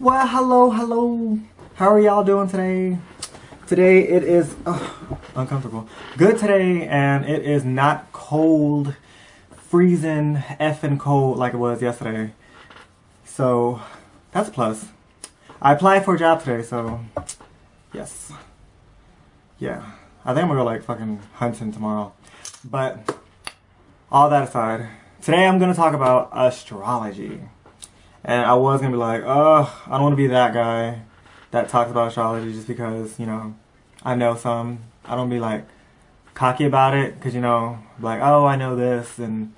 Well, hello. How are y'all doing today? Today it is uncomfortable. Good today, and it is not cold, freezing, effing cold like it was yesterday. So that's a plus. I applied for a job today, so yes. Yeah. I think I'm gonna go like fucking hunting tomorrow. But all that aside, today I'm gonna talk about astrology. And I was gonna be like, I don't wanna be that guy that talks about astrology just because, I know some. I don't be like cocky about it because, like, oh, I know this, and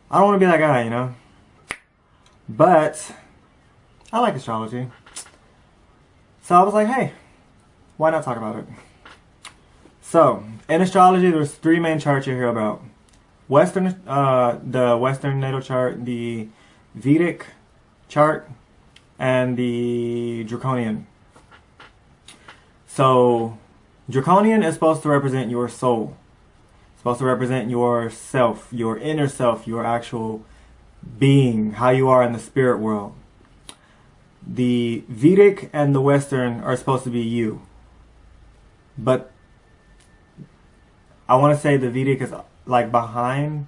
I don't wanna be that guy. But I like astrology. So I was like, hey, why not talk about it? So, in astrology, there's three main charts you hear about. The Western natal chart, the Vedic chart, and the draconian. So draconian is supposed to represent your soul. It's supposed to represent yourself, your inner self, your actual being, how you are in the spirit world. The Vedic and the Western are supposed to be you. But I want to say the Vedic is like behind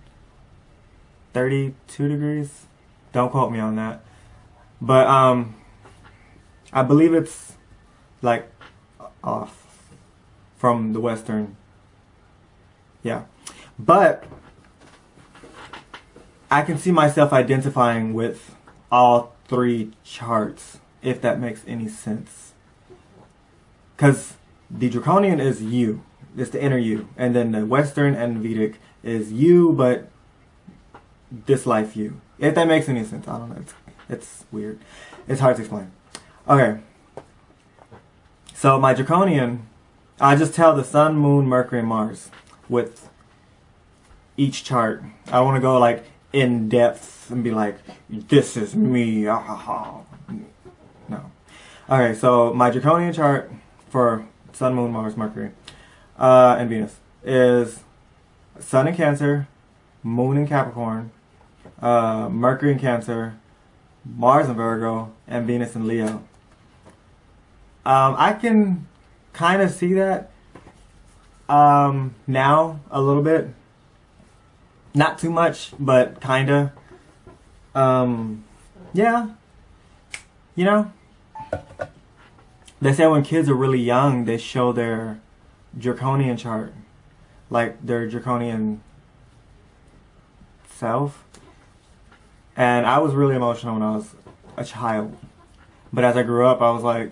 32 degrees. Don't quote me on that. But I believe it's like off from the Western. Yeah. But I can see myself identifying with all three charts, if that makes any sense. Because the draconian is you. It's the inner you. And then the Western and Vedic is you, but this life you. If that makes any sense. I don't know. It's weird. It's hard to explain. Okay. So my draconian, I just tell the sun, moon, Mercury, and Mars with each chart. I want to go like in depth and be like, this is me. No. Okay, so my draconian chart for sun, moon, Mars, Mercury, and Venus is sun in Cancer, moon in Capricorn, Mercury in Cancer, Mars in Virgo, and Venus in Leo. I can kind of see that now a little bit. Not too much, but kind of. Yeah. They say when kids are really young, they show their draconian chart. Like their draconian self. And I was really emotional when I was a child. But as I grew up, I was like,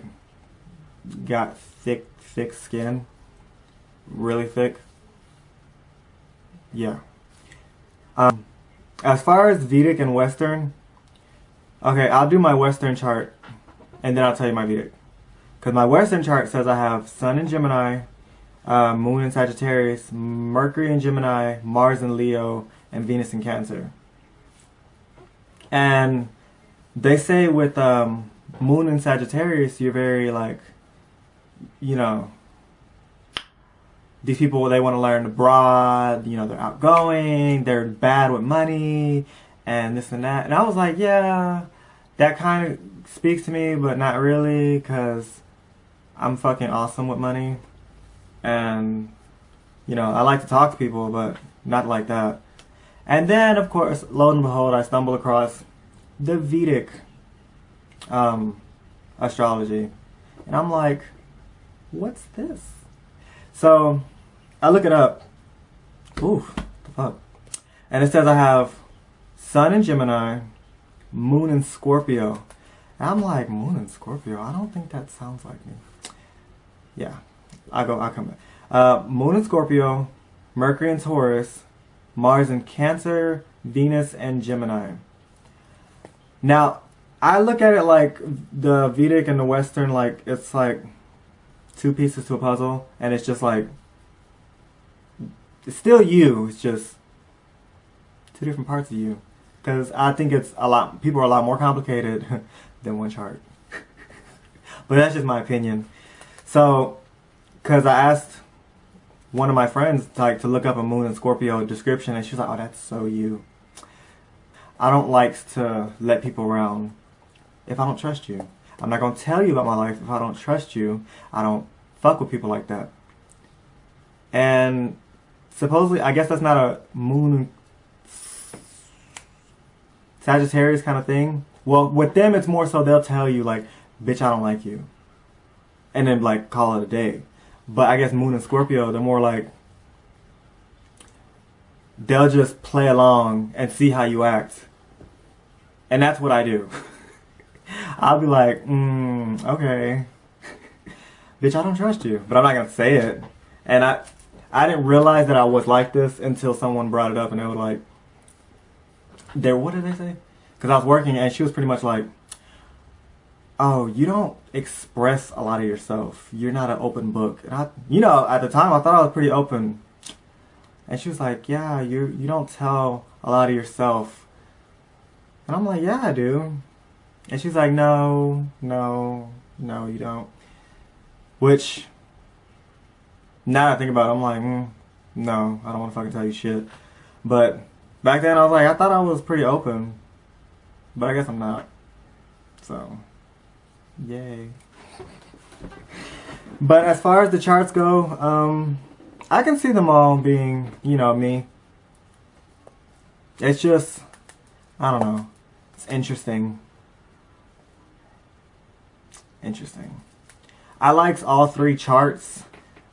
got thick skin. Really thick. Yeah. As far as Vedic and Western, okay, I'll do my Western chart and then I'll tell you my Vedic. Because my Western chart says I have Sun in Gemini, Moon in Sagittarius, Mercury in Gemini, Mars in Leo, and Venus in Cancer. And they say with Moon in Sagittarius, you're very like, these people, they want to learn abroad, they're outgoing, they're bad with money, and this and that. And I was like, yeah, that kind of speaks to me, but not really, because I'm fucking awesome with money. And, I like to talk to people, but not like that. And then, of course, lo and behold, I stumbled across the Vedic astrology. And I'm like, what's this? So, I look it up. Ooh, the fuck. And it says I have Sun in Gemini, Moon in Scorpio. And I'm like, Moon in Scorpio? I don't think that sounds like me. Yeah, I'll come back. Moon in Scorpio, Mercury in Taurus, Mars in Cancer, Venus, and Gemini. Now, I look at it like the Vedic and the Western, like it's like two pieces to a puzzle, and it's just like, it's still you, it's just two different parts of you. Because I think people are a lot more complicated than one chart. But that's just my opinion. So, because I asked one of my friends to look up a Moon and Scorpio description, and she was like, oh, that's so you. I don't like to let people around if I don't trust you. I'm not going to tell you about my life if I don't trust you. I don't fuck with people like that. And supposedly, I guess that's not a moon-Sagittarius kind of thing. Well, with them, it's more so they'll tell you, like, bitch, I don't like you. And then, like, call it a day. But I guess Moon and Scorpio, they're more like, they'll just play along and see how you act. And that's what I do. I'll be like, okay. Bitch, I don't trust you. But I'm not going to say it. And I didn't realize that I was like this until someone brought it up and they were like, what did they say? Because I was working and she was pretty much like, oh, you don't express a lot of yourself. You're not an open book. And at the time I thought I was pretty open. And she was like, yeah, you don't tell a lot of yourself. And I'm like, yeah, I do. And she's like, no, you don't. Which, now that I think about it, I'm like, no, I don't want to fucking tell you shit. But back then I was like, I thought I was pretty open. But I guess I'm not. So, yay. But as far as the charts go, I can see them all being, me. It's just, I don't know. It's interesting. I liked all three charts,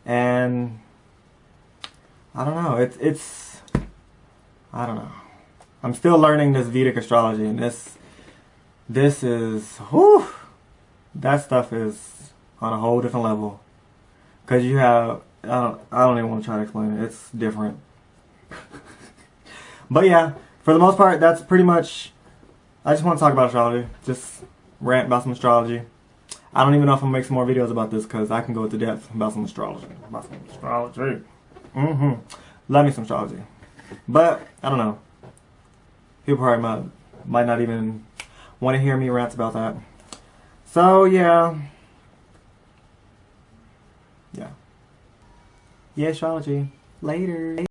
and I don't know. It's I don't know. I'm still learning this Vedic astrology, and this is, whew, that stuff is on a whole different level. Cause you have, I don't even want to try to explain it. It's different. But yeah, for the most part, that's pretty much. I just want to talk about astrology. Just rant about some astrology. I don't even know if I'm gonna make some more videos about this because I can go into depth about some astrology. Love me some astrology. But I don't know. People probably might not even want to hear me rant about that. So yeah. Yeah, astrology. Later.